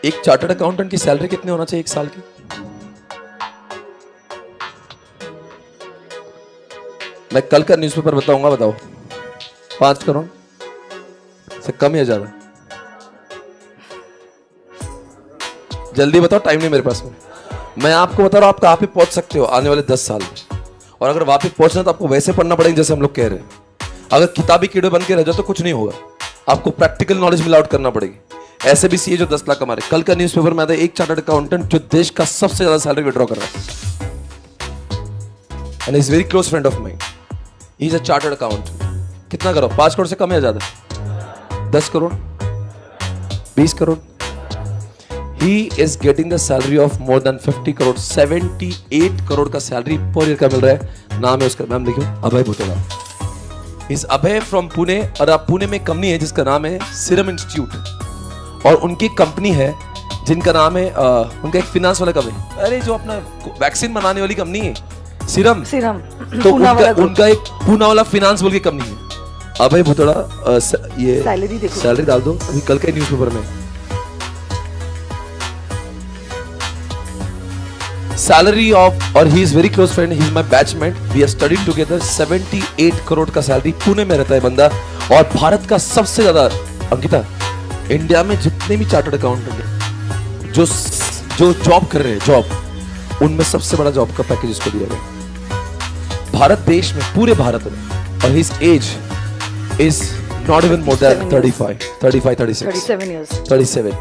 एक chartered accountant की salary कितनी होना चाहिए एक साल की? मैं कल का न्यूज़पेपर बताऊंगा, बताओ 5 करोड़ से कम या ज्यादा? जल्दी बताओ, टाइम नहीं मेरे पास में। मैं आपको बता रहा हूं आप कहां पे पहुंच सकते हो आने वाले 10 साल में। और अगर वहां पे पहुंचना तो आपको वैसे पढ़ना पड़ेगा जैसे हम लोग कह रहे हैं। अगर किताबी कीड़े बन के रह जाओ तो कुछ नहीं होगा, आपको प्रैक्टिकल नॉलेज मिल आउट करना पड़ेगी। ऐसे भी सीए जो 10 लाख कमा रहे। कल का न्यूज़पेपर में आता है एक चार्टर्ड अकाउंटेंट जो देश का सबसे ज्यादा सैलरी विड्रॉ कर रहा है, and is very close friend of mine. He is a chartered accountant. कितना करो? 5 करोड़ से कम या ज्यादा? 10 crore? 20 crore? He is getting the salary of more than 50 crore, 78 crore का सैलरी पर ईयर का मिल रहा है। नाम है उसका, नाम लिखो, अभय भुटेला। इस अभय फ्रॉम पुणे। और आप पुणे में कंपनी है जिसका नाम है सीरम इंस्टीट्यूट, और उनकी कंपनी है जिनका नाम है उनका एक फिनांस वाला कंपनी, अरे जो अपना वैक्सीन बनाने वाली कंपनी है सीरम। तो उनका एक पूना वाला फिनांस बोल के कंपनी है। अभय भुटेला ये सैलरी डाल दो अभी कल के न्यूज़पेपर में। सैलरी ऑफ, और he is very close friend, he is my batchmate, we have studied together. 78 crore का सैलरी, पुणे में रहता है बंदा। और भारत का सबसे ज्यादा, अंकिता, इंडिया में जितने भी चार्टर्ड अकाउंटेंट हैं जो जॉब कर रहे हैं, जॉब, उनमें सबसे बड़ा जॉब का पैकेज इसको दिया गया भारत देश में, पूरे भारत में। और his age is not even more than 37।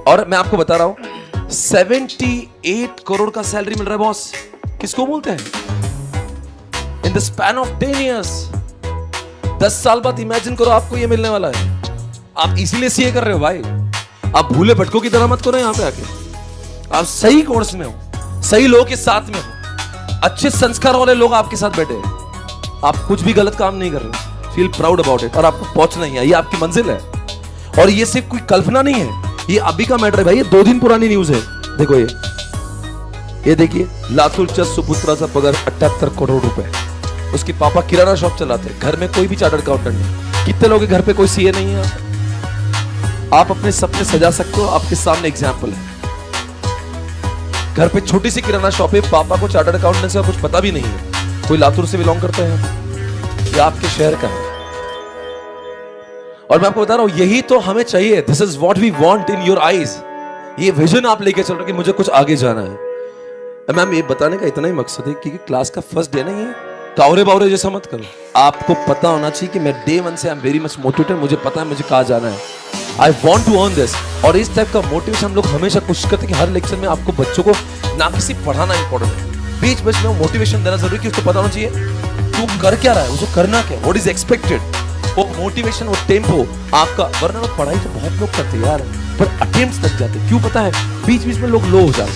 और मैं आपको बता रहा हूं 78 करोड़ का सैलरी मिल रहा है बॉस। किसको बोलते हैं? In the span of 10 years। 10 साल बाद इमेजिन करो आपको ये मिलने वाला है। आप इसीलिए सीए कर रहे हो भाई, आप भूले भटकों की तरह मत करो यहां पे आके। आप सही कोर्स में हो, सही लोगों के साथ में हो, अच्छे संस्कार वाले लोग आपके साथ बैठे हैं। आप कुछ भी गलत काम नहीं कर रहे। Feel proud about it. और आपको पहुंचना ही है, ये आपकी मंजिल है। और ये सिर्फ कोई कल्पना नहीं है, ये अभी का मैटर है भाई। ये 2 दिन पुरानी न्यूज है। देखो ये देखिए, लातूर चस सुपुत्रा सा पगार 78 करोड़ रुपए। उसके पापा किराना शॉप चलाते हैं, घर में कोई भी चार्टर्ड अकाउंटेंट नहीं। कितने लोग के घर पे कोई सीए नहीं है? आप अपने सपने सजा सकते हो, आपके सामने एग्जाम्पल है। घर पे छोटी सी किराना शॉप है, पापा को चार्टर्ड अकाउंटेंट से कुछ पता भी नहीं है। कोई लातूर से बिलोंग करते हैं, या आपके शहर का है। और मैं आपको बता रहा हूं यही तो हमें चाहिए। This is what we want in your eyes. ये विजन आप लेके चल रहे हो कि मुझे कुछ आगे जाना है। मैम ये बताने का इतना ही मकसद है कि क्लास का फर्स्ट डे नहीं है, कावरे बावरे जैसा मत करो। आपको पता होना चाहिए कि मैं डे 1 से I am very much motivated. मुझे पता है मुझे कहां जाना है। I want to earn this. और इस टाइप का मोटिवेशन हम लोग हमेशा कोशिश करते हैं कि हर लेक्चर में आपको बच्चों को ना किसी पढ़ाना इंपॉर्टेंट है, बीच बीच में मोटिवेशन देना जरूरी, कि उसको पता होना चाहिए तू कर क्या रहा है, उसको करना क्या, व्हाट इज एक्सपेक्टेड। वो मोटिवेशन, वो टेम्पो आपका। वरना लोग पढ़ाई तो बहुत लोग करते हैं यार, पर अटेम्प्ट्स लग जाते। क्यों पता है? बीच बीच में लोग लो हो जाते,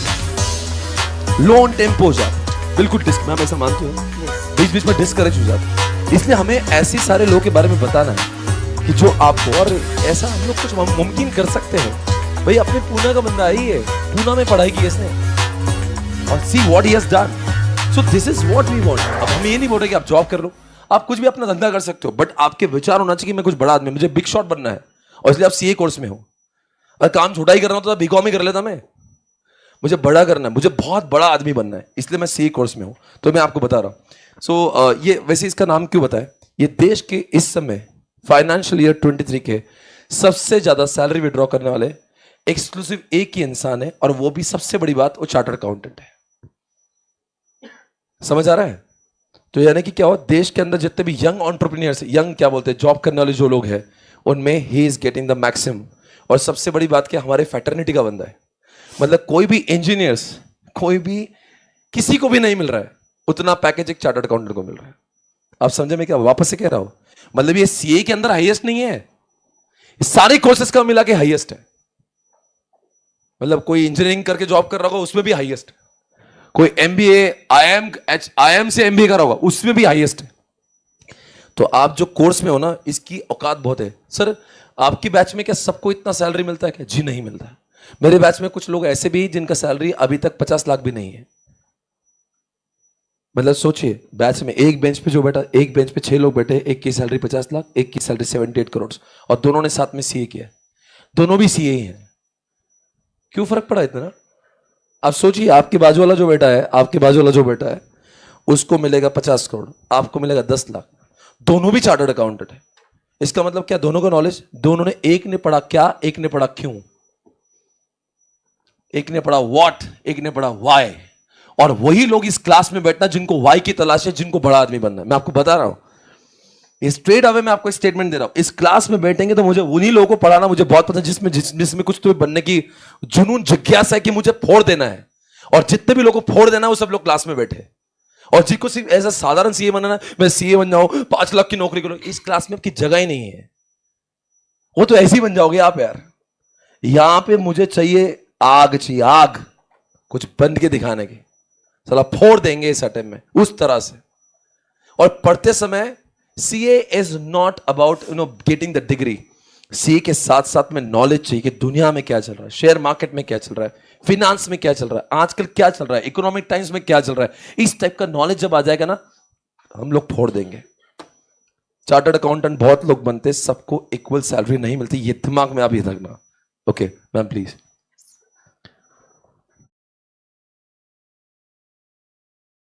लो ऑन टेम्पो हो जाते, बिल्कुल डिस्क। मैं ऐसा मानती हूँ, बीच बीच में डिस्करेज हो जाते। इसलिए हमें ऐसे सारे लोगों के बारे में बताना है कि जो आपको, और ऐसा हम लोग कुछ मुमकिन कर सकते हैं। भाई अपने पूना का बंदा आई है, पूना में पढ़ाई की इसने, और see what he has done. So this is what we want. अब हम ये नहीं बोल रहे कि आप जॉब कर लो, आप कुछ भी अपना धंधा कर सकते हो, बट आपके विचार होना चाहिए कि मैं कुछ बड़ा आदमी, मुझे बिग शॉट बनना है। और इसलिए आप सीए कोर्स में हो। अगर काम छोटा ही करना होता तो बीकॉम ही कर लेता मैं। मुझे बड़ा करना है, मुझे बहुत बड़ा आदमी बनना है, इसलिए मैं सीए कोर्स में हूं। तो मैं आपको बता रहा हूं। सो ये वैसे इसका नाम क्यों बताया? ये देश के इस समय फाइनेंशियल ईयर 23 के सबसे ज्यादा सैलरी विड्रॉ करने वाले एक्सक्लूसिव एक ही इंसान है, और वो भी सबसे बड़ी बात, वो चार्टर्ड अकाउंटेंट है। समझ आ रहा है? तो यानी कि क्या हो, देश के अंदर जितने भी यंग एंटरप्रेन्योर्स, यंग क्या बोलते हैं, जॉब करने वाले जो लोग हैं, उनमें he is getting the maximum. और सबसे बड़ी बात क्या, हमारे फैटर्निटी का बंदा है। मतलब कोई भी इंजीनियर्स, कोई भी, किसी को भी नहीं मिल रहा है उतना पैकेज एक चार्टर्ड अकाउंटेंट को मिल रहा है। आप समझे मैं क्या वापस से कह रहा हूं? मतलब ये सीए के अंदर हाईएस्ट नहीं है, सारे कोर्सेस का मिला के हाईएस्ट है। मतलब कोई इंजीनियरिंग करके जॉब कर रहा होगा उसमें भी हाईएस्ट है, कोई एमबीए आईएम से एमबीए कर रहा होगा उसमें भी हाईएस्ट है। तो आप जो कोर्स में हो ना, इसकी औकात बहुत है। सर आपकी बैच में क्या सबको इतना सैलरी मिलता है क्या? जी नहीं मिलता है। मेरे बैच में कुछ लोग ऐसे भी जिनका सैलरी अभी तक 50 लाख भी नहीं है। मतलब सोचिए, बैच में एक बेंच पे जो बैठा, एक बेंच पे 6 लोग बैठे, एक की सैलरी 50 लाख, एक की सैलरी 78 करोड़, और दोनों ने साथ में सीए किया। दोनों भी सीए ही हैं। क्यों फर्क पड़ा इतना? आप सोचिए, आपके बाजू वाला जो बेटा है, आपके बाजू वाला जो बेटा है, उसको मिलेगा 50 करोड़, आपको मिलेगा 10 लाख। दोनों भी चार्टर्ड अकाउंटेंट है। इसका मतलब क्या? दोनों का नॉलेज, दोनों ने, एक ने पढ़ा क्या, एक ने पढ़ा क्यों, एक ने पढ़ा व्हाट, एक ने पढ़ा व्हाई। और वही लोग इस क्लास में बैठना जिनको व्हाई की तलाश है, जिनको बड़ा आदमी बनना है। मैं आपको बता रहा हूं, स्ट्रेट अवे मैं आपको स्टेटमेंट दे रहा हूं, इस क्लास में बैठेंगे तो मुझे उन्हीं लोगों को पढ़ाना मुझे बहुत पसंद है जिसमें कुछ तुम्हें बनने की जुनून, जिज्ञासा है कि मुझे फोड़ देना है। और जितने भी लोगों को फोड़ देना है वो सब लोग क्लास में बैठे। और जिसको सिर्फ ऐसा साधारण सीए बनना, मैं सीए बन जाऊं, 5 लाख की नौकरी करूं, इस क्लास में आपकी जगह ही नहीं है। वो तो ऐसे ही बन जाओगे आप यार। यहां पे मुझे चाहिए आग, चाहिए आग, कुछ बंद के दिखाने की। साला फोड़ देंगे इस अटेम्प्ट में उस तरह से। और पढ़ते समय CA is not about getting the degree. CA के साथ साथ में नॉलेज चाहिए कि दुनिया में क्या चल रहा है, शेयर मार्केट में क्या चल रहा है, फिनेंस में क्या चल रहा है, आजकल क्या चल रहा है, इकोनॉमिक टाइम्स में क्या चल रहा है। इस टाइप का नॉलेज जब आ जाएगा ना, हम लोग फोड़ देंगे। चार्टर्ड अकाउंटेंट बहुत लोग बनते, सबको इक्वल सैलरी नहीं मिलती, ये दिमाग में आप ये रखना। Okay ma'am please.